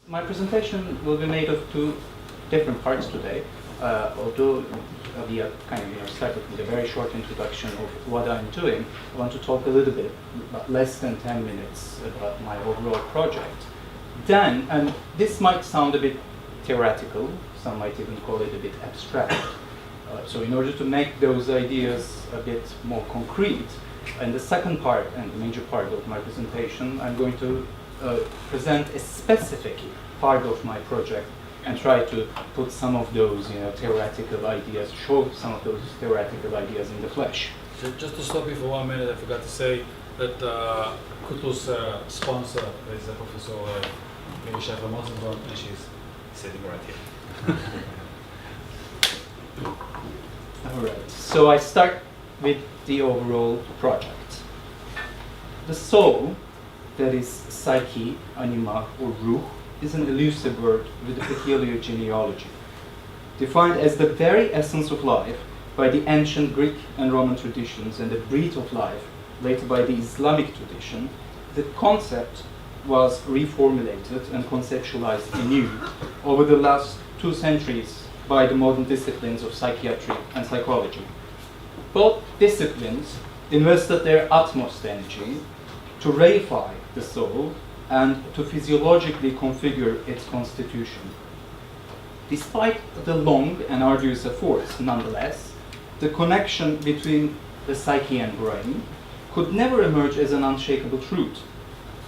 My presentation will be made of two different parts today, although we are kind of started with a very short introduction of what I'm doing. I want to talk a little bit, about less than 10 minutes, about my overall project. Then, and this might sound a bit theoretical, some might even call it a bit abstract. So in order to make those ideas a bit more concrete, in the second part and the major part of my presentation, I'm going to present a specific part of my project and try to put some of those theoretical ideas, show some of those theoretical ideas in the flesh. Just to stop you for 1 minute, I forgot to say that Kutl's sponsor is a professor Yavetz-Ooniversiteit, and she's sitting right here. All right, so I start with the overall project. The soul, that is psyche, anima, or ruh, is an elusive word with a peculiar genealogy. Defined as the very essence of life by the ancient Greek and Roman traditions and the breath of life later by the Islamic tradition, the concept was reformulated and conceptualized anew over the last 2 centuries by the modern disciplines of psychiatry and psychology. Both disciplines invested their utmost energy to reify the soul and to physiologically configure its constitution. Despite the long and arduous efforts, nonetheless, the connection between the psyche and brain could never emerge as an unshakable truth.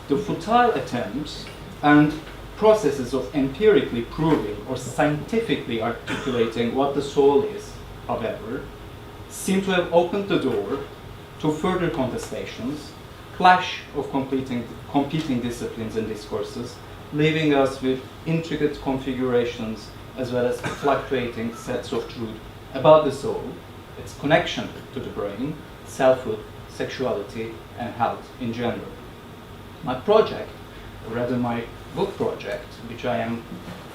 The futile attempts and processes of empirically proving or scientifically articulating what the soul is, however, seem to have opened the door to further contestations, clash of competing disciplines and discourses, leaving us with intricate configurations as well as fluctuating sets of truth about the soul, its connection to the brain, selfhood, sexuality, and health in general. My project, or rather my book project, which I am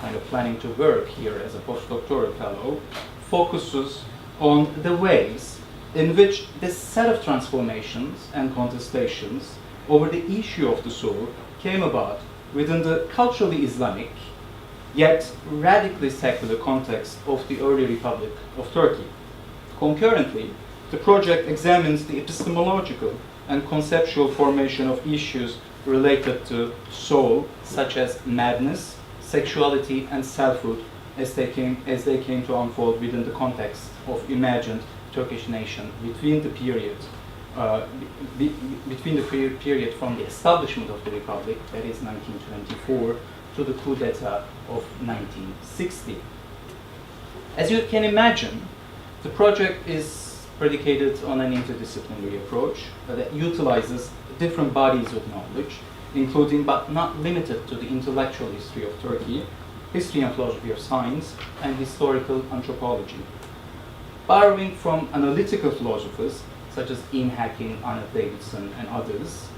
kind of planning to work here as a postdoctoral fellow, focuses on the ways in which this set of transformations and contestations over the issue of the soul came about within the culturally Islamic, yet radically secular context of the early Republic of Turkey. Concurrently, the project examines the epistemological and conceptual formation of issues related to soul, such as madness, sexuality, and selfhood, as they came to unfold within the context of imagined Turkish nation between the period from the establishment of the Republic, that is 1924, to the coup d'etat of 1960. As you can imagine, the project is predicated on an interdisciplinary approach that utilizes different bodies of knowledge, including but not limited to the intellectual history of Turkey, history and philosophy of science, and historical anthropology. Borrowing from analytical philosophers such as Ian Hacking, Arne Davidson, and others,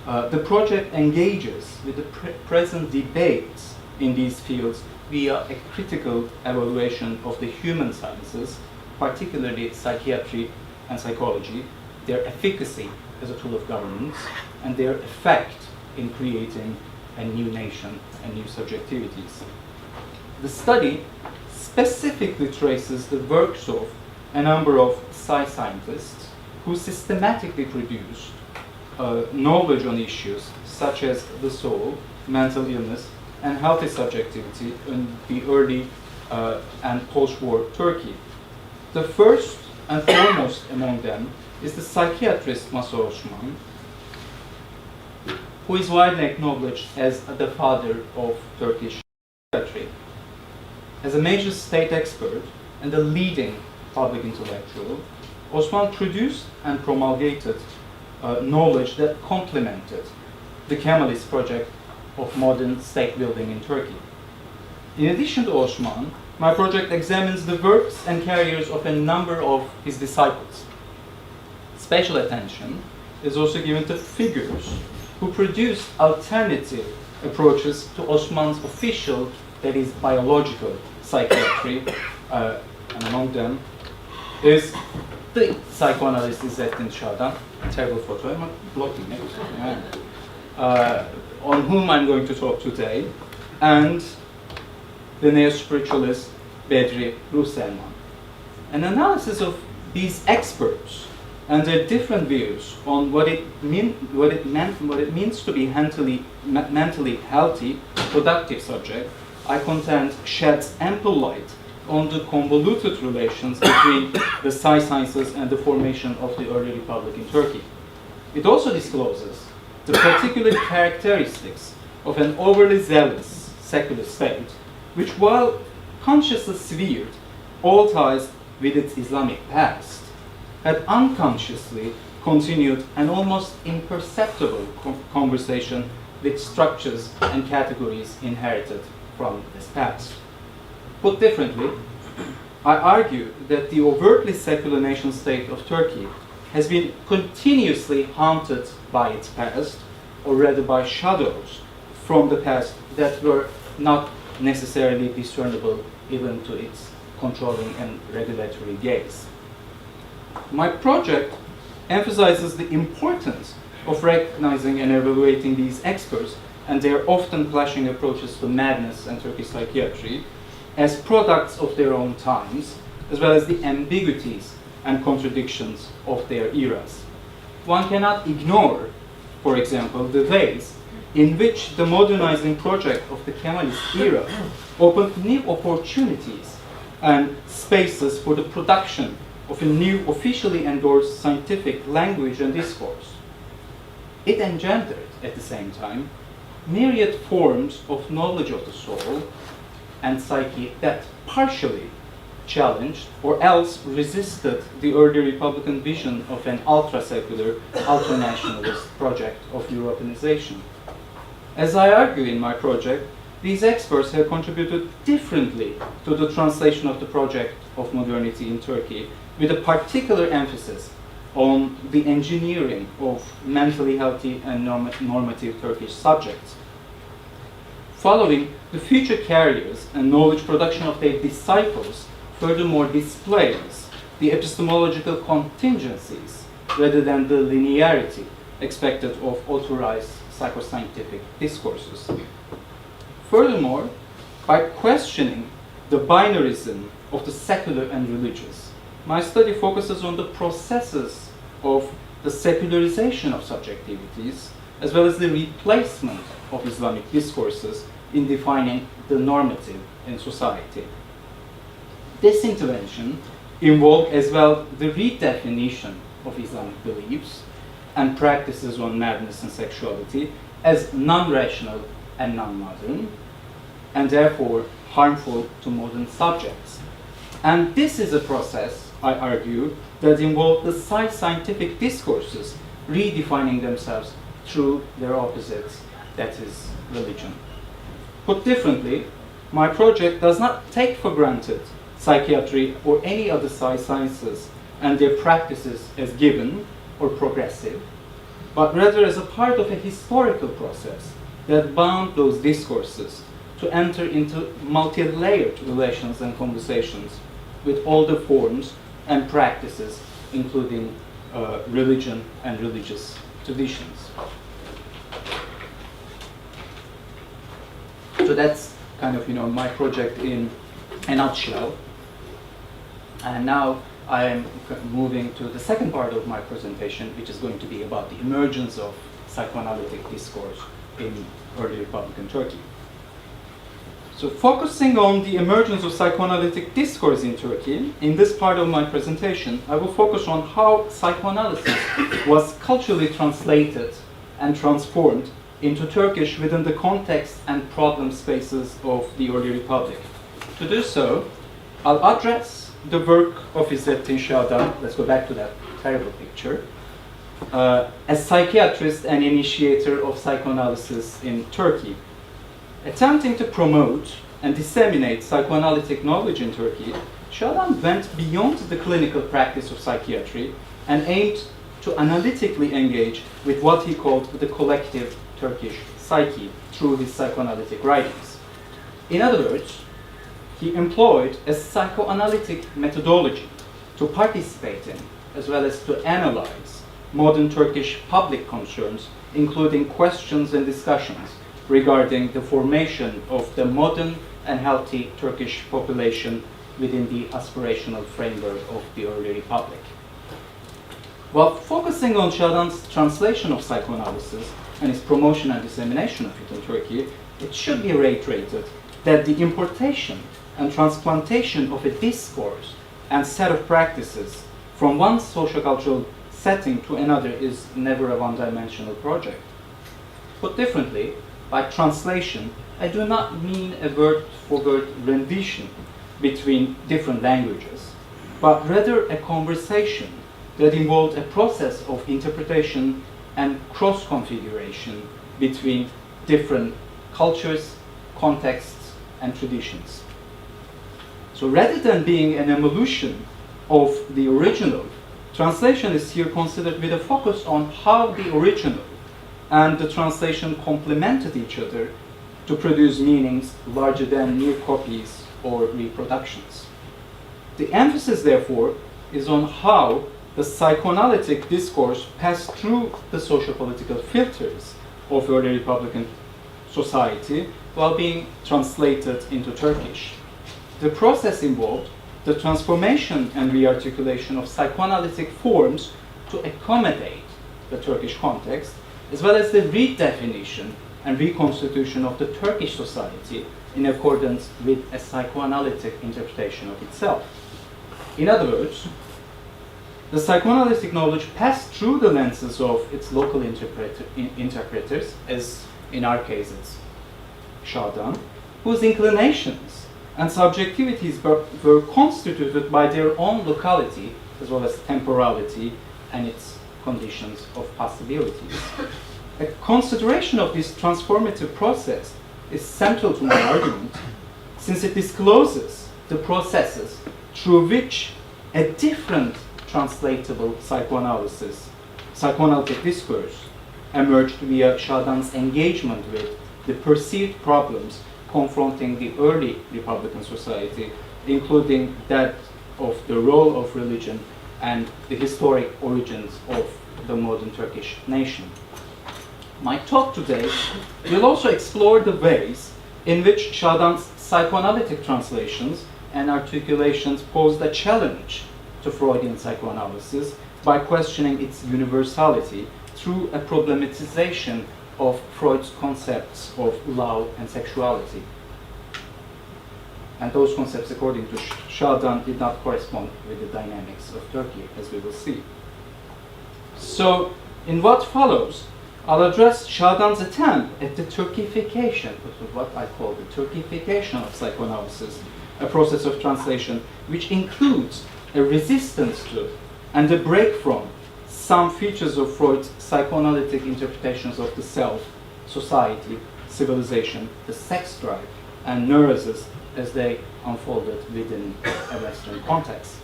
the project engages with the present debates in these fields via a critical evaluation of the human sciences, particularly psychiatry and psychology, their efficacy as a tool of governance, and their effect in creating a new nation and new subjectivities. The study specifically traces the works of a number of Psy-scientists who systematically produced knowledge on issues such as the soul, mental illness, and healthy subjectivity in the early and post-war Turkey. The first and foremost among them is the psychiatrist Masur Osman, who is widely acknowledged as the father of Turkish psychiatry. As a major state expert and a leading public intellectual, Osman produced and promulgated knowledge that complemented the Kemalist project of modern state building in Turkey. In addition to Osman, my project examines the works and careers of a number of his disciples. Special attention is also given to figures who produced alternative approaches to Osman's official, that is, biological psychiatry, and among them is the psychoanalyst İzzettin Şadan, terrible photo, I'm blocking it, on whom I'm going to talk today, and the neo-spiritualist Bedri Ruselman. An analysis of these experts and their different views on what it means to be mentally healthy, productive subject, I contend sheds ample light on the convoluted relations between the Psy-sciences and the formation of the early republic in Turkey. It also discloses the particular characteristics of an overly zealous secular state, which, while consciously severed all ties with its Islamic past, had unconsciously continued an almost imperceptible conversation with structures and categories inherited from this past. Put differently, I argue that the overtly secular nation state of Turkey has been continuously haunted by its past, or rather by shadows from the past that were not necessarily discernible even to its controlling and regulatory gaze. My project emphasizes the importance of recognizing and evaluating these experts and their often clashing approaches to madness and Turkish psychiatry as products of their own times, as well as the ambiguities and contradictions of their eras. One cannot ignore, for example, the ways in which the modernizing project of the Kemalist era opened new opportunities and spaces for the production of a new officially endorsed scientific language and discourse. It engendered, at the same time, myriad forms of knowledge of the soul and psyche that partially challenged or else resisted the early Republican vision of an ultra-secular, ultra-nationalist project of Europeanization. As I argue in my project, these experts have contributed differently to the translation of the project of modernity in Turkey, with a particular emphasis on the engineering of mentally healthy and normative Turkish subjects. Following, the future carriers and knowledge production of their disciples furthermore displays the epistemological contingencies rather than the linearity expected of authorized psychoscientific discourses. Furthermore, by questioning the binarism of the secular and religious, my study focuses on the processes of the secularization of subjectivities, as well as the replacement of Islamic discourses in defining the normative in society. This intervention involved as well the redefinition of Islamic beliefs and practices on madness and sexuality as non-rational and non-modern, and therefore harmful to modern subjects. And this is a process, I argue, that involved the scientific discourses redefining themselves through their opposites, that is, religion. Put differently, my project does not take for granted psychiatry or any other sciences and their practices as given or progressive, but rather as a part of a historical process that bound those discourses to enter into multi-layered relations and conversations with all the forms and practices, including religion and religious traditions. So that's kind of, my project in a nutshell. And now I am moving to the second part of my presentation, which is going to be about the emergence of psychoanalytic discourse in early Republican Turkey. So focusing on the emergence of psychoanalytic discourse in Turkey, in this part of my presentation, I will focus on how psychoanalysis was culturally translated and transformed into Turkish within the context and problem spaces of the early Republic. To do so, I'll address the work of İzzettin Şadan, let's go back to that terrible picture, as psychiatrist and initiator of psychoanalysis in Turkey. Attempting to promote and disseminate psychoanalytic knowledge in Turkey, Şadan went beyond the clinical practice of psychiatry and aimed to analytically engage with what he called the collective Turkish psyche through his psychoanalytic writings. In other words, he employed a psychoanalytic methodology to participate in, as well as to analyze, modern Turkish public concerns, including questions and discussions regarding the formation of the modern and healthy Turkish population within the aspirational framework of the early Republic. While focusing on Şadan's translation of psychoanalysis and its promotion and dissemination of it in Turkey, it should be reiterated that the importation and transplantation of a discourse and set of practices from one sociocultural setting to another is never a one-dimensional project. Put differently, by translation, I do not mean a word-for-word rendition between different languages, but rather a conversation that involved a process of interpretation and cross-configuration between different cultures, contexts, and traditions. So rather than being an evolution of the original, translation is here considered with a focus on how the original and the translation complemented each other to produce meanings larger than mere copies or reproductions. The emphasis, therefore, is on how the psychoanalytic discourse passed through the socio-political filters of early Republican society while being translated into Turkish. The process involved the transformation and rearticulation of psychoanalytic forms to accommodate the Turkish context, as well as the redefinition and reconstitution of the Turkish society in accordance with a psychoanalytic interpretation of itself. In other words, the psychoanalytic knowledge passed through the lenses of its local interpreters, as in our case it's Şadan, whose inclinations and subjectivities were constituted by their own locality, as well as temporality and its conditions of possibilities. A consideration of this transformative process is central to my argument, since it discloses the processes through which a different translatable psychoanalytic discourse emerged via Şadan's engagement with the perceived problems confronting the early Republican society, including that of the role of religion and the historic origins of the modern Turkish nation. My talk today will also explore the ways in which Şadan's psychoanalytic translations and articulations posed a challenge to Freudian psychoanalysis by questioning its universality through a problematization of Freud's concepts of love and sexuality. And those concepts, according to Şadan, did not correspond with the dynamics of Turkey, as we will see. So, in what follows, I'll address Şadan's attempt at the Turkification, what I call the Turkification of psychoanalysis, a process of translation which includes a resistance to and a break from some features of Freud's psychoanalytic interpretations of the self, society, civilization, the sex drive, and neurosis as they unfolded within a Western context.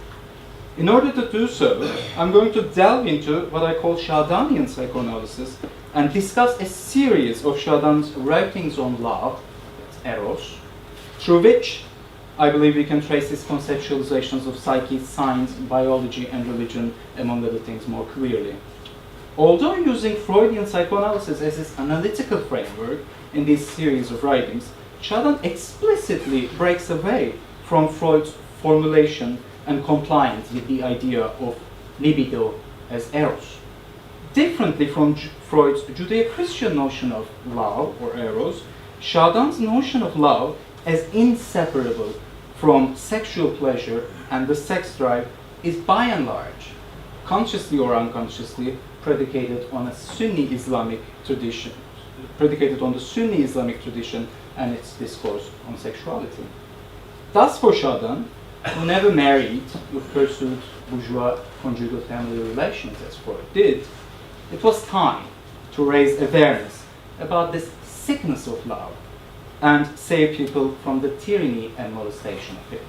In order to do so, I'm going to delve into what I call Şadanian psychoanalysis and discuss a series of Şadan's writings on love, eros, through which I believe we can trace his conceptualizations of psyche, science, biology, and religion, among other things, more clearly. Although using Freudian psychoanalysis as his analytical framework in this series of writings, Şadan explicitly breaks away from Freud's formulation and compliance with the idea of libido as eros. Differently from Freud's Judeo-Christian notion of love, or eros, Şadan's notion of love as inseparable from sexual pleasure and the sex drive is by and large, consciously or unconsciously, predicated on the Sunni Islamic tradition and its discourse on sexuality. Thus, for Şadan, who never married, who pursued bourgeois conjugal family relations as Freud did, it was time to raise awareness about this sickness of love and save people from the tyranny and molestation of it.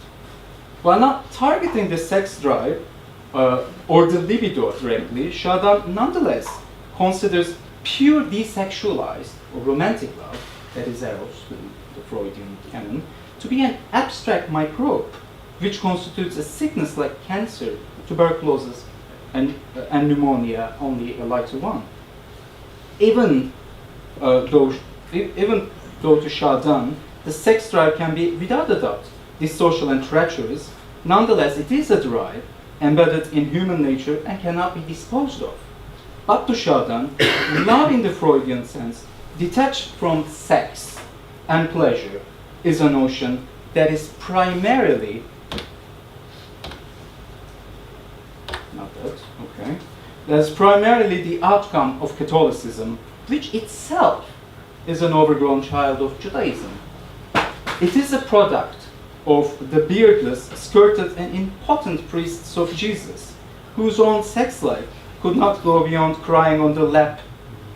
While not targeting the sex drive or the libido directly, Şadan nonetheless considers pure desexualized or romantic love, that is eros, the Freudian canon, to be an abstract microbe which constitutes a sickness like cancer, tuberculosis, and pneumonia, only a lighter one. Even though even though to Chardin, the sex drive can be, without a doubt, dissocial and treacherous, nonetheless it is a drive embedded in human nature and cannot be disposed of. But to Chardin, love in the Freudian sense, detached from sex and pleasure, is a notion that is primarily, that is primarily the outcome of Catholicism, which itself is an overgrown child of Judaism. It is a product of the beardless, skirted, and impotent priests of Jesus, whose own sex life could not go beyond crying on the lap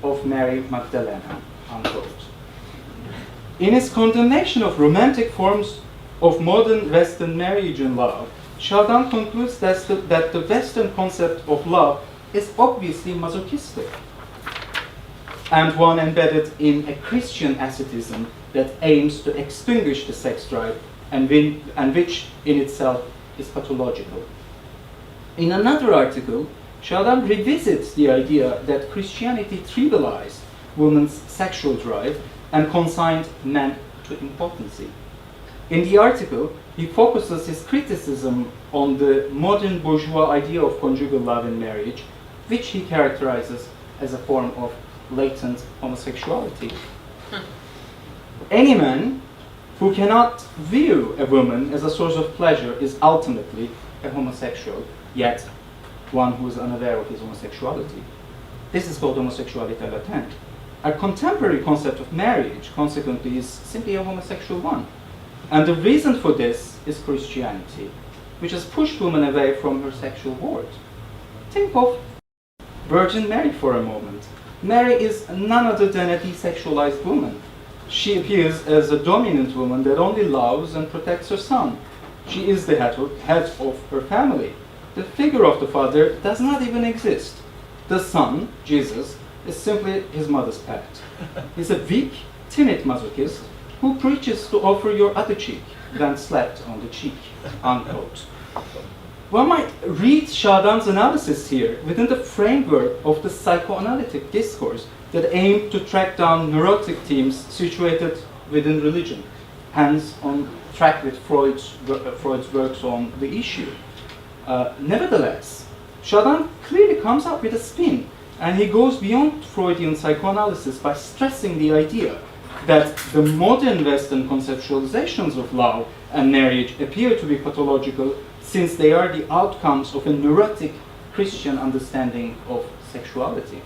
of Mary Magdalena, unquote. In his condemnation of romantic forms of modern Western marriage and love, Chardin concludes that the Western concept of love is obviously masochistic, and one embedded in a Christian asceticism that aims to extinguish the sex drive and which in itself is pathological. In another article, Chardin revisits the idea that Christianity trivialized women's sexual drive and consigned men to impotency. In the article, he focuses his criticism on the modern bourgeois idea of conjugal love in marriage, which he characterizes as a form of latent homosexuality. Any man who cannot view a woman as a source of pleasure is ultimately a homosexual, yet one who is unaware of his homosexuality. This is called homosexuality latent. A contemporary concept of marriage, consequently, is simply a homosexual one. And the reason for this is Christianity, which has pushed women away from her sexual world. Think of Virgin Mary for a moment. Mary is none other than a desexualized woman. She appears as a dominant woman that only loves and protects her son. She is the head of her family. The figure of the father does not even exist. The son, Jesus, is simply his mother's pet. He's a weak, timid masochist who preaches to offer your other cheek, then slapped on the cheek, unquote. One might read Chardin's analysis here within the framework of the psychoanalytic discourse that aimed to track down neurotic themes situated within religion, hence on track with Freud's works on the issue. Nevertheless, Chardin clearly comes up with a spin, and he goes beyond Freudian psychoanalysis by stressing the idea that the modern Western conceptualizations of love and marriage appear to be pathological since they are the outcomes of a neurotic Christian understanding of sexuality.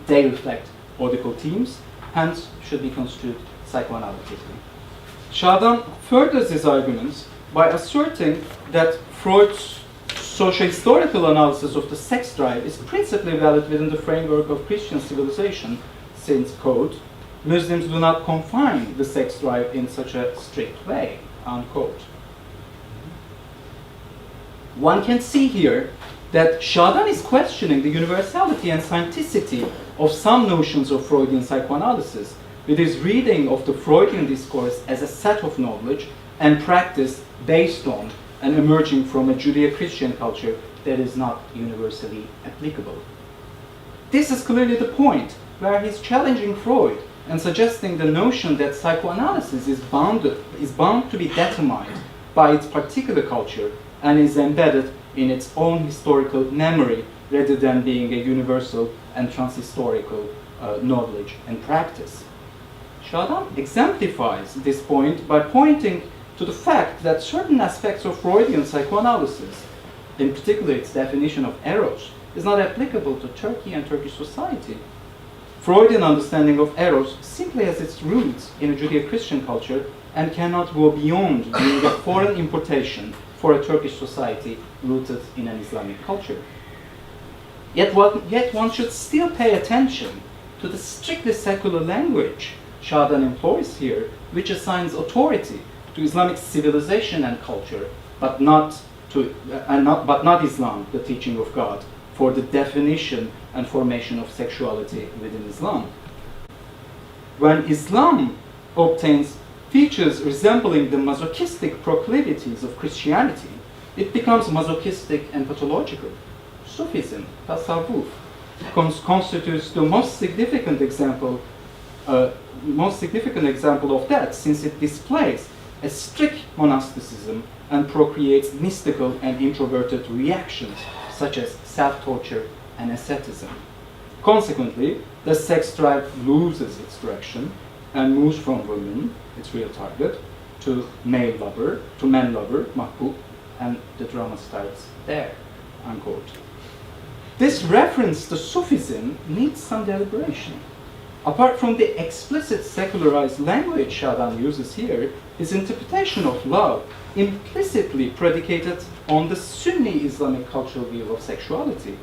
They reflect odical themes, hence should be construed psychoanalytically. Chardin furthers his arguments by asserting that Freud's socio-historical analysis of the sex drive is principally valid within the framework of Christian civilization, since, quote, Muslims do not confine the sex drive in such a strict way, unquote. One can see here that Chardin is questioning the universality and scienticity of some notions of Freudian psychoanalysis, with his reading of the Freudian discourse as a set of knowledge and practice based on and emerging from a Judeo-Christian culture that is not universally applicable. This is clearly the point where he's challenging Freud and suggesting the notion that psychoanalysis is bound to be determined by its particular culture and is embedded in its own historical memory rather than being a universal and transhistorical knowledge and practice. Chardin exemplifies this point by pointing to the fact that certain aspects of Freudian psychoanalysis, in particular its definition of eros, is not applicable to Turkey and Turkish society. Freudian understanding of eros simply has its roots in a Judeo-Christian culture and cannot go beyond being a foreign importation for a Turkish society rooted in an Islamic culture. Yet one should still pay attention to the strictly secular language Chardin employs here, which assigns authority to Islamic civilization and culture, but not Islam, the teaching of God, for the definition and formation of sexuality within Islam. When Islam obtains features resembling the masochistic proclivities of Christianity, it becomes masochistic and pathological. Sufism, tasawwuf, constitutes the most significant example most significant example of that, since it displays a strict monasticism and procreates mystical and introverted reactions such as self-torture and asceticism. Consequently, the sex drive loses its direction and moves from women, its real target, to male lover, to man lover, mahbub, and the drama starts there, unquote. This reference to Sufism needs some deliberation. Apart from the explicit secularized language Şadan uses here, his interpretation of love implicitly predicated on the Sunni Islamic cultural view of sexuality.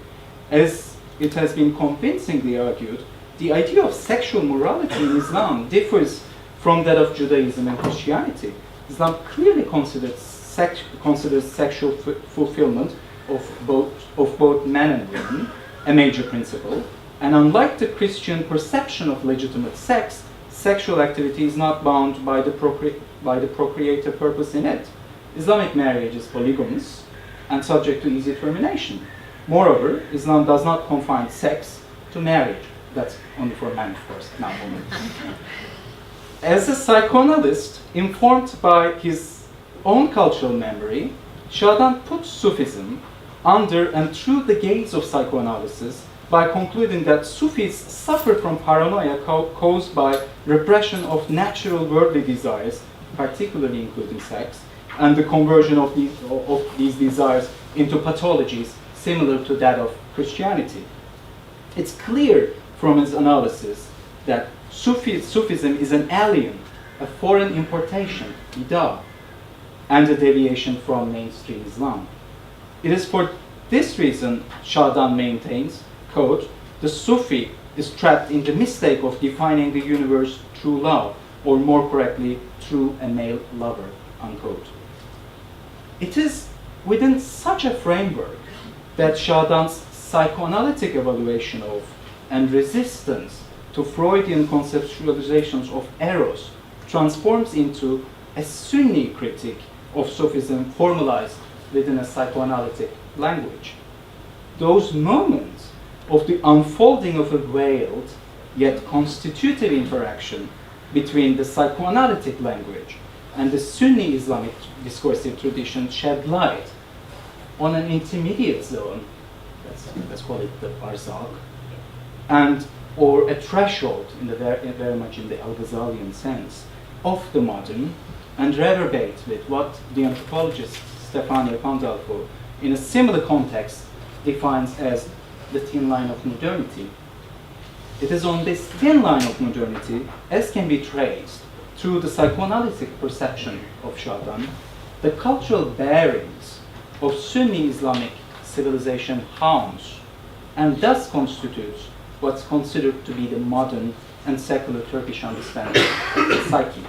As it has been convincingly argued, the idea of sexual morality in Islam differs from that of Judaism and Christianity. Islam clearly considers sexual fulfillment of both men and women a major principle, and unlike the Christian perception of legitimate sex, sexual activity is not bound by the procreative purpose in it. Islamic marriage is polygamous and subject to easy termination. Moreover, Islam does not confine sex to marriage. That's only for men, of course, not women. As a psychoanalyst, informed by his own cultural memory, Şadan puts Sufism under and through the gaze of psychoanalysis by concluding that Sufis suffer from paranoia caused by repression of natural worldly desires, particularly including sex, and the conversion of these desires into pathologies similar to that of Christianity. It's clear from his analysis that Sufism is an alien, a foreign importation, bidah, and a deviation from mainstream Islam. It is for this reason Şadan maintains, quote, the Sufi is trapped in the mistake of defining the universe through love, or more correctly, through a male lover, unquote. It is within such a framework that Şadan's psychoanalytic evaluation of and resistance to Freudian conceptualizations of eros transforms into a Sunni critique of Sufism formalized within a psychoanalytic language. Those moments of the unfolding of a veiled yet constitutive interaction between the psychoanalytic language and the Sunni Islamic discursive tradition shed light on an intermediate zone, let's call it the barzakh, and or a threshold in the very much in the Al-Ghazalian sense of the modern, and reverberate with what the anthropologist Stefania Pandolfo in a similar context defines as the thin line of modernity. It is on this thin line of modernity, as can be traced through the psychoanalytic perception of Şadan, the cultural bearings of Sunni Islamic civilization haunts, and thus constitutes what's considered to be the modern and secular Turkish understanding of the psyche.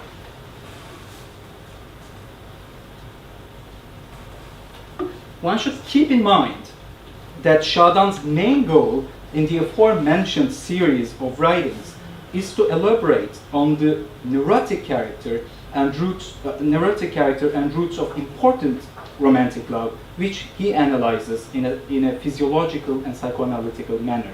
One should keep in mind that Şadan's main goal in the aforementioned series of writings is to elaborate on the neurotic character and roots of important romantic love, which he analyzes in a physiological and psychoanalytical manner.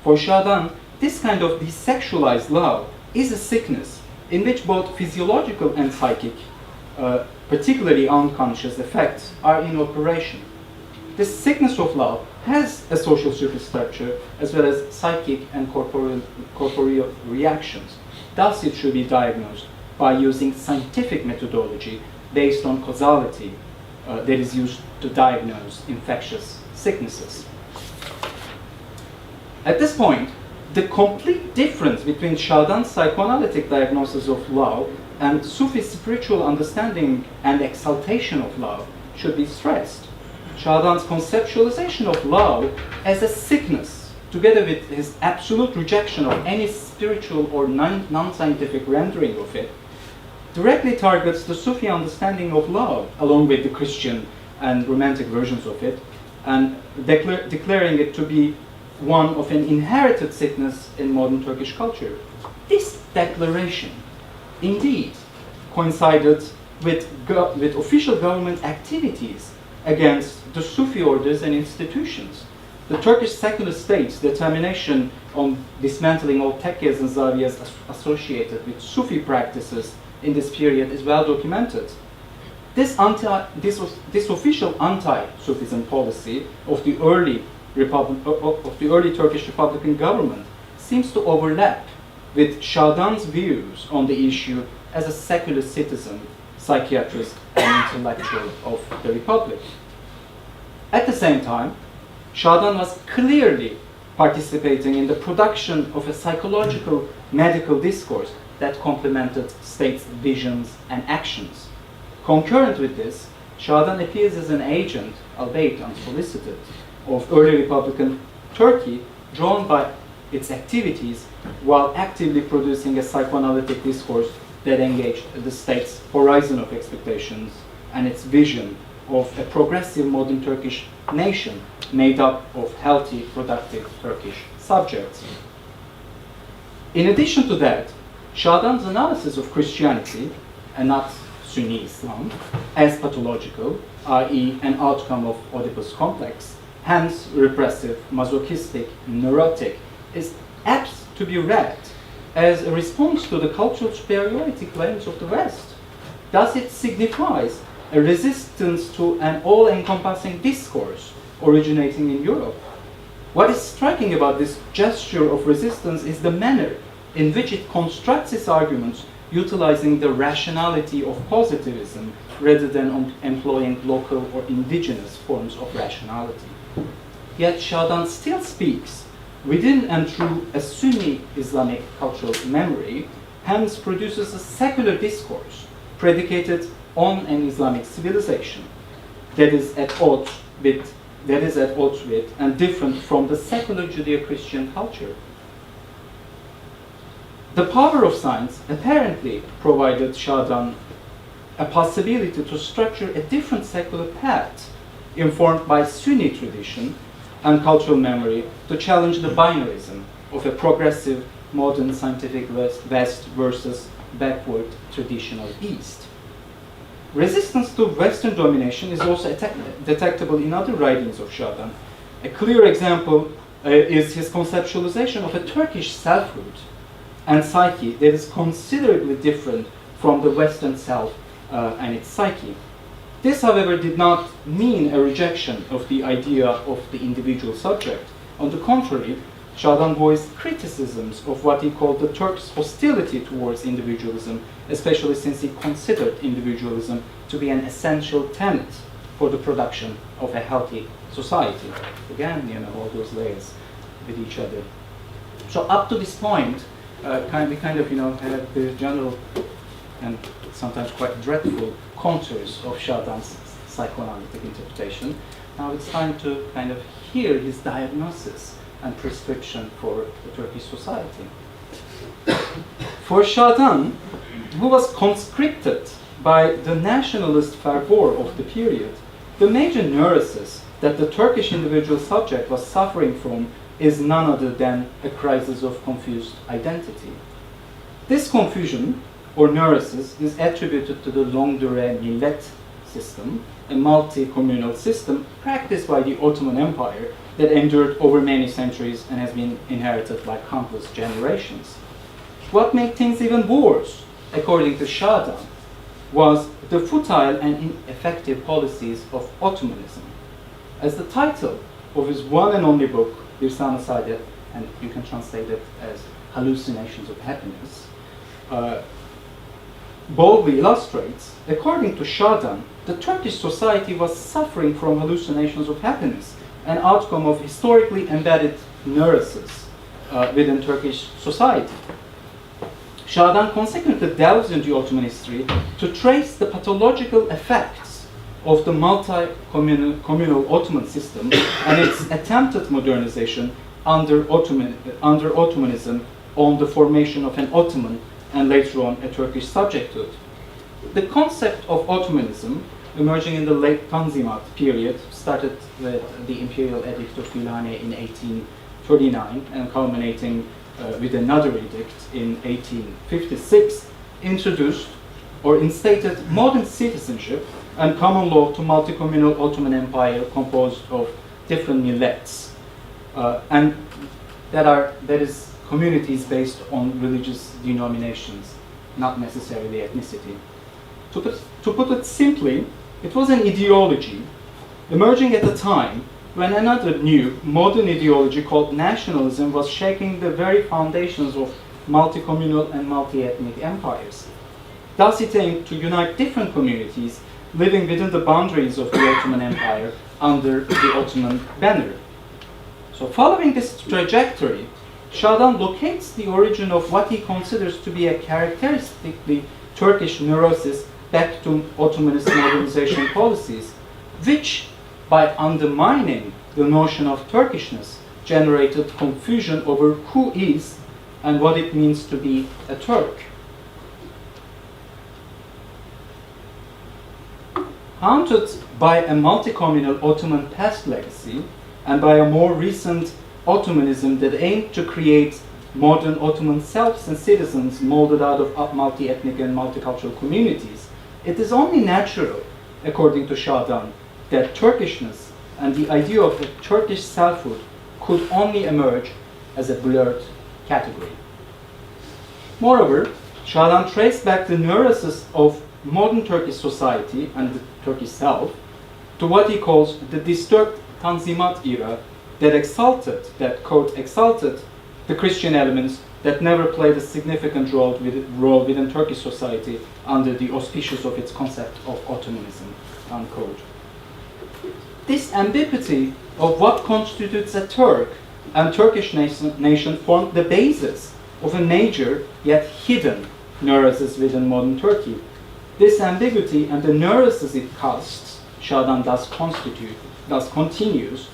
For Şadan, this kind of desexualized love is a sickness in which both physiological and psychic, particularly unconscious effects, are in operation. This sickness of love has a social superstructure as well as psychic and corporeal reactions. Thus, it should be diagnosed by using scientific methodology based on causality that is used to diagnose infectious sicknesses. At this point, the complete difference between Şadan's psychoanalytic diagnosis of love and Sufi spiritual understanding and exaltation of love should be stressed. Şadan's conceptualization of love as a sickness, together with his absolute rejection of any spiritual or non-scientific rendering of it, directly targets the Sufi understanding of love, along with the Christian and romantic versions of it, and declaring it to be one of an inherited sickness in modern Turkish culture. This declaration, indeed, coincided with official government activities against the Sufi orders and institutions. the Turkish secular state's determination on dismantling all tekkes and zaviyas associated with Sufi practices in this period is well documented. This official anti-Sufism policy of the early Turkish Republican government seems to overlap with Şadan's views on the issue as a secular citizen, psychiatrist, and intellectual of the Republic. At the same time, Şadan was clearly participating in the production of a psychological medical discourse that complemented state's visions and actions. Concurrent with this, Şadan appears as an agent, albeit unsolicited, of early Republican Turkey, drawn by its activities while actively producing a psychoanalytic discourse that engaged the state's horizon of expectations and its vision of a progressive modern Turkish nation made up of healthy, productive Turkish subjects. In addition to that, Şadan's analysis of Christianity, and not Sunni Islam, as pathological, i.e. an outcome of Oedipus complex, hence repressive, masochistic, neurotic, is apt to be read as a response to the cultural superiority claims of the West. Thus it signifies a resistance to an all-encompassing discourse originating in Europe. What is striking about this gesture of resistance is the manner in which it constructs its arguments utilizing the rationality of positivism rather than employing local or indigenous forms of rationality. Yet Şadan still speaks within and through a Sunni Islamic cultural memory, hence produces a secular discourse predicated on an Islamic civilization that is at odds with and different from the secular Judeo-Christian culture. The power of science apparently provided Şadan a possibility to structure a different secular path informed by Sunni tradition and cultural memory to challenge the binarism of a progressive modern scientific West versus backward traditional East. Resistance to Western domination is also detectable in other writings of Şadan. A clear example is his conceptualization of a Turkish selfhood and psyche that is considerably different from the Western self and its psyche. This, however, did not mean a rejection of the idea of the individual subject. On the contrary, Şadan voiced criticisms of what he called the Turks' hostility towards individualism, especially since he considered individualism to be an essential tenet for the production of a healthy society. Again, all those layers with each other. So up to this point, we kind of had the general and sometimes quite dreadful contours of Şadan's psychoanalytic interpretation. Now it's time to kind of hear his diagnosis and prescription for the Turkish society. For Şadan, who was conscripted by the nationalist fervor of the period, the major neurosis that the Turkish individual subject was suffering from is none other than a crisis of confused identity. This confusion, or neurosis, is attributed to the longue durée millet system, a multi-communal system practiced by the Ottoman Empire that endured over many centuries and has been inherited by countless generations. What made things even worse, according to Şadan, was the futile and ineffective policies of Ottomanism. As the title of his one and only book, Lisan-ı Saadet, and you can translate it as Hallucinations of Happiness, boldly illustrates, according to Şadan, the Turkish society was suffering from hallucinations of happiness, an outcome of historically embedded neurosis within Turkish society. Şadan consequently delves into Ottoman history to trace the pathological effects of the multi-communal Ottoman system and its attempted modernization under Ottomanism on the formation of an Ottoman and later on a Turkish subjecthood. The concept of Ottomanism, emerging in the late Tanzimat period, started with the Imperial Edict of Kutlughan in 1839 and culminating with another edict in 1856, introduced or instated modern citizenship and common law to multi-communal Ottoman Empire composed of different millets. and that is communities based on religious denominations, not necessarily ethnicity. To put it simply, it was an ideology emerging at a time when another new modern ideology called nationalism was shaking the very foundations of multi-communal and multi-ethnic empires. Thus it aimed to unite different communities living within the boundaries of the Ottoman Empire under the Ottoman banner. So following this trajectory, Şadan locates the origin of what he considers to be a characteristically Turkish neurosis back to Ottomanist modernization policies, which, by undermining the notion of Turkishness, generated confusion over who is and what it means to be a Turk. Haunted by a multi-communal Ottoman past legacy and by a more recent Ottomanism that aimed to create modern Ottoman selves and citizens molded out of multi-ethnic and multicultural communities, it is only natural, according to Şadan, that Turkishness and the idea of a Turkish selfhood could only emerge as a blurred category. Moreover, Şadan traced back the neurosis of modern Turkish society and the Turkish self to what he calls the disturbed Tanzimat era that, quote, exalted the Christian elements that never played a significant role within Turkish society under the auspices of its concept of Ottomanism, unquote. This ambiguity of what constitutes a Turk and Turkish nation formed the basis of a major yet hidden neurosis within modern Turkey. This ambiguity and the neurosis it casts, Şadan thus continues,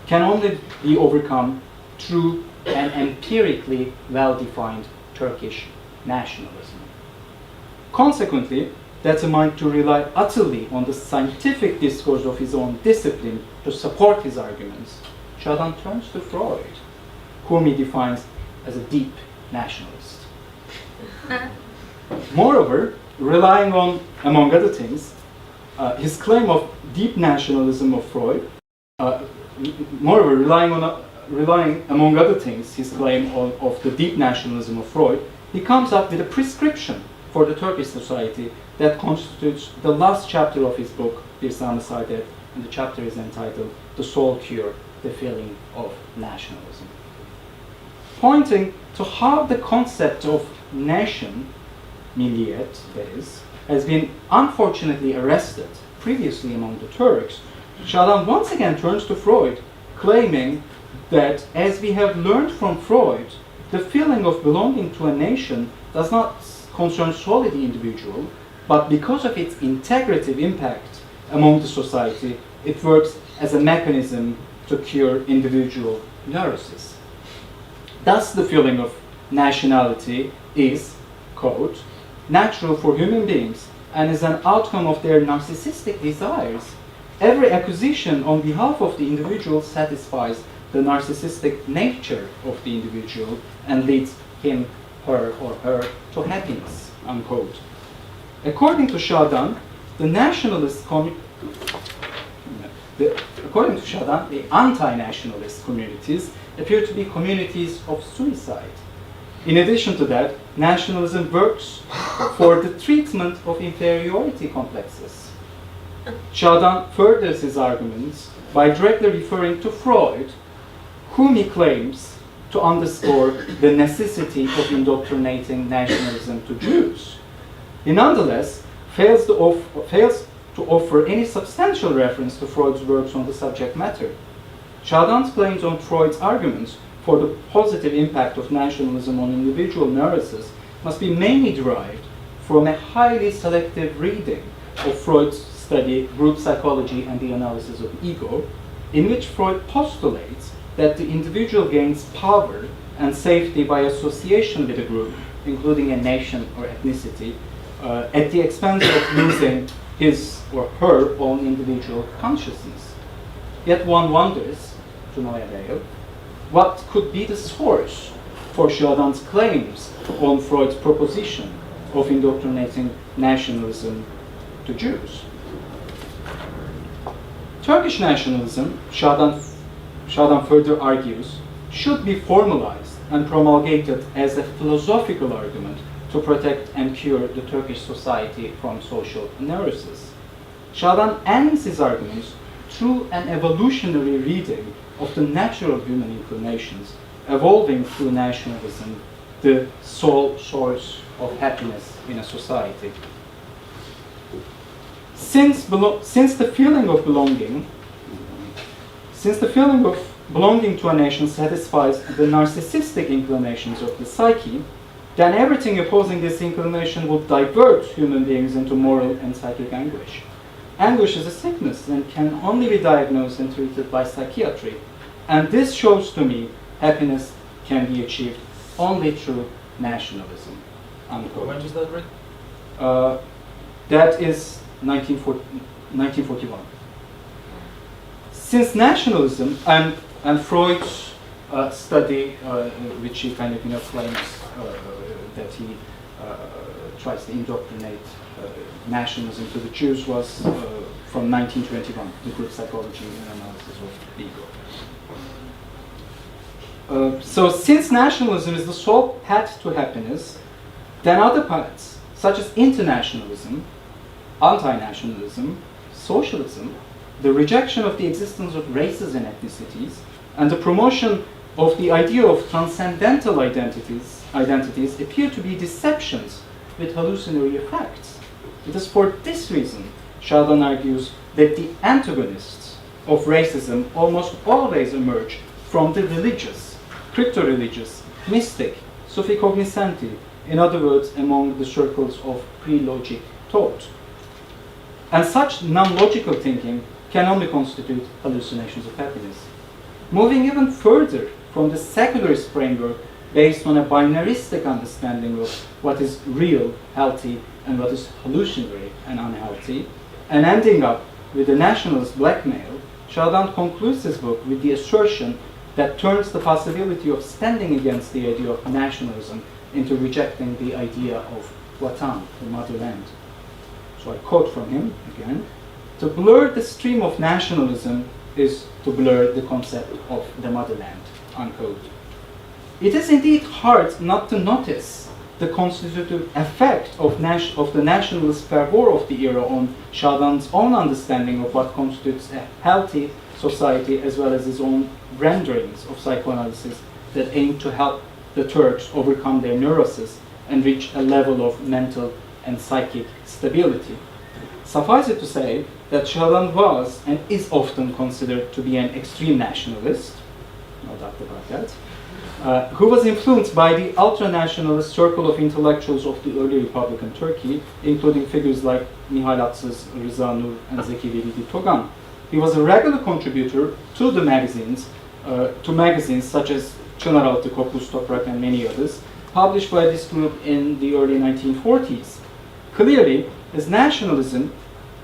can only be overcome through an empirically well-defined Turkish nationalism. Consequently, determined to rely utterly on the scientific discourse of his own discipline to support his arguments, Şadan turns to Freud, whom he defines as a deep nationalist. Moreover, relying on, among other things, his claim of deep nationalism of Freud, relying, among other things, his claim of the deep nationalism of Freud, he comes up with a prescription for the Turkish society that constitutes the last chapter of his book, Bir Sami Saadet, and the chapter is entitled The Soul Cure, the Feeling of Nationalism. Pointing to how the concept of nation, milliyet, that is, has been unfortunately arrested previously among the Turks, Şadan once again turns to Freud, claiming that, as we have learned from Freud, the feeling of belonging to a nation does not concern solely the individual, but because of its integrative impact among the society, it works as a mechanism to cure individual neurosis. Thus, the feeling of nationality is, quote, natural for human beings and is an outcome of their narcissistic desires. Every acquisition on behalf of the individual satisfies the narcissistic nature of the individual and leads him, her, or her to happiness, unquote. According to Şadan, the anti-nationalist communities appear to be communities of suicide. In addition to that, nationalism works for the treatment of inferiority complexes. Şadan furthers his arguments by directly referring to Freud, whom he claims to underscore the necessity of indoctrinating nationalism to Jews. He nonetheless fails to offer any substantial reference to Freud's works on the subject matter. Şadan's claims on Freud's arguments for the positive impact of nationalism on individual neurosis must be mainly derived from a highly selective reading of Freud's study, Group Psychology and the Analysis of Ego, in which Freud postulates that the individual gains power and safety by association with a group, including a nation or ethnicity, at the expense of losing his or her own individual consciousness. Yet one wonders, to no avail, what could be the source for Şadan's claims on Freud's proposition of indoctrinating nationalism to Jews. Turkish nationalism, Şadan Chardin further argues, should be formalized and promulgated as a philosophical argument to protect and cure the Turkish society from social neurosis. Chardin ends his arguments through an evolutionary reading of the natural human inclinations evolving through nationalism, the sole source of happiness in a society. Since the feeling of belonging to a nation satisfies the narcissistic inclinations of the psyche, then everything opposing this inclination would divert human beings into moral and psychic anguish. Anguish is a sickness and can only be diagnosed and treated by psychiatry. And this shows to me happiness can be achieved only through nationalism. Unquote. When was that written? That is 1941. Since nationalism and Freud's study, which he kind of claims that he tries to indoctrinate nationalism to the Jews, was from 1921, the group psychology and analysis of the ego. So since nationalism is the sole path to happiness, then other paths, such as internationalism, anti-nationalism, socialism, the rejection of the existence of races and ethnicities, and the promotion of the idea of transcendental identities appear to be deceptions with hallucinatory effects. It is for this reason, Chardin argues, that the antagonists of racism almost always emerge from the religious, crypto-religious, mystic, Sufi cognoscenti, in other words, among the circles of pre-logic thought. And such non-logical thinking can only constitute hallucinations of happiness. Moving even further from the secularist framework based on a binaristic understanding of what is real, healthy, and what is hallucinatory and unhealthy, and ending up with the nationalist blackmail, Chardin concludes his book with the assertion that turns the possibility of standing against the idea of nationalism into rejecting the idea of Watan, the motherland. So I quote from him again: to blur the stream of nationalism is to blur the concept of the motherland, unquote. It is indeed hard not to notice the constitutive effect of the nationalist fervor of the era on Chardin's own understanding of what constitutes a healthy society, as well as his own renderings of psychoanalysis that aim to help the Turks overcome their neurosis and reach a level of mental and psychic stability. Suffice it to say that Chardin was and is often considered to be an extreme nationalist, no doubt about that, who was influenced by the ultra-nationalist circle of intellectuals of the early Republican Turkey, including figures like Mihail Atsız, Rıza Nur, and Zeki Velidi Togan. He was a regular contributor to the magazines, such as Çınaraltı, Postdoctoral, and many others, published by this group in the early 1940s. Clearly, his nationalism,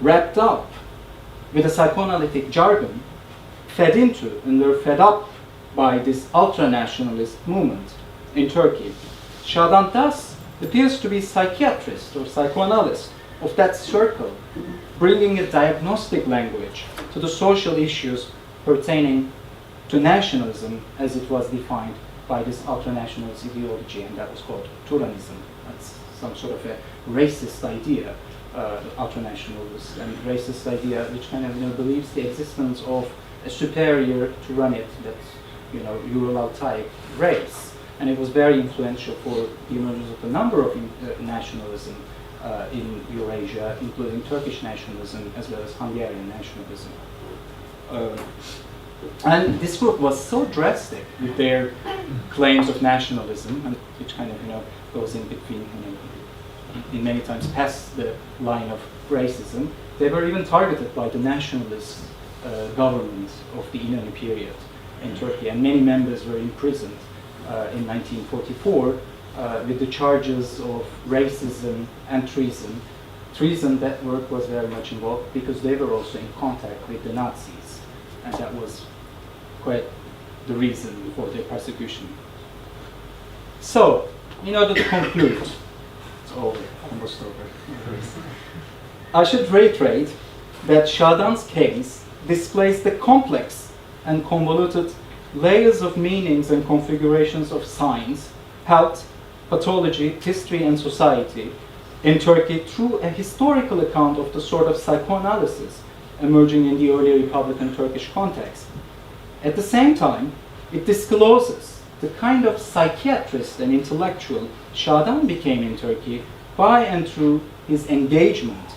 wrapped up with a psychoanalytic jargon, fed into and were fed up by this ultra-nationalist movement in Turkey. Chardin thus appears to be psychiatrist or psychoanalyst of that circle, bringing a diagnostic language to the social issues pertaining to nationalism as it was defined by this ultra-nationalist ideology, and that was called Turanism. That's some sort of a racist idea, ultra-nationalist and racist idea, which kind of believes the existence of a superior Turanid, that's Ural-Altai race, and it was very influential for the emergence of a number of nationalism in Eurasia, including Turkish nationalism as well as Hungarian nationalism. And this group was so drastic with their claims of nationalism, and which kind of goes in between, in many times past the line of racism. They were even targeted by the nationalist government of the Inani period in Turkey, and many members were imprisoned in 1944 with the charges of racism and treason. Treason, that work was very much involved because they were also in contact with the Nazis, and that was quite the reason for their persecution. So, in order to conclude, it's over, almost over. I should reiterate that Chardin's case displays the complex and convoluted layers of meanings and configurations of science, health, pathology, history, and society in Turkey through a historical account of the sort of psychoanalysis emerging in the early Republican Turkish context. At the same time, it discloses the kind of psychiatrist and intellectual Şadan became in Turkey by and through his engagement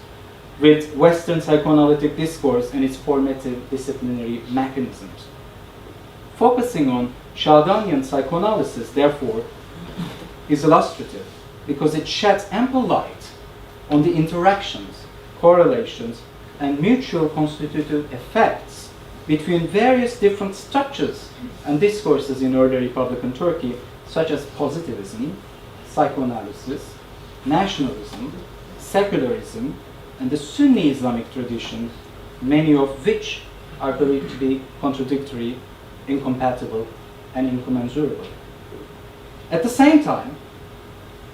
with Western psychoanalytic discourse and its formative disciplinary mechanisms. Focusing on Şadanian psychoanalysis, therefore, is illustrative because it sheds ample light on the interactions, correlations, and mutual constitutive effects between various different structures and discourses in early Republican Turkey, such as positivism, psychoanalysis, nationalism, secularism, and the Sunni Islamic tradition, many of which are believed to be contradictory, incompatible, and incommensurable. At the same time,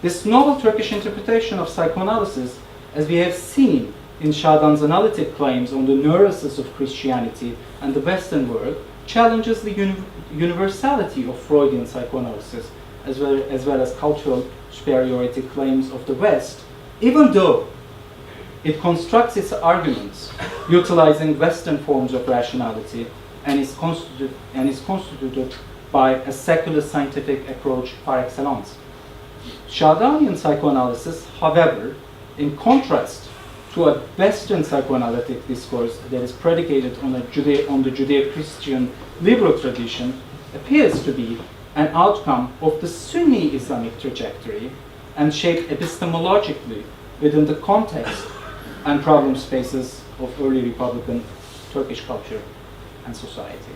this novel Turkish interpretation of psychoanalysis, as we have seen in Şadan's analytic claims on the neurosis of Christianity and the Western world, challenges the universality of Freudian psychoanalysis, as well as cultural superiority claims of the West, even though it constructs its arguments utilizing Western forms of rationality and is constituted by a secular scientific approach par excellence. Şadanian psychoanalysis, however, in contrast to a Western psychoanalytic discourse that is predicated on the Judeo-Christian liberal tradition, appears to be an outcome of the Sunni Islamic trajectory and shaped epistemologically within the context and problem spaces of early Republican Turkish culture and society.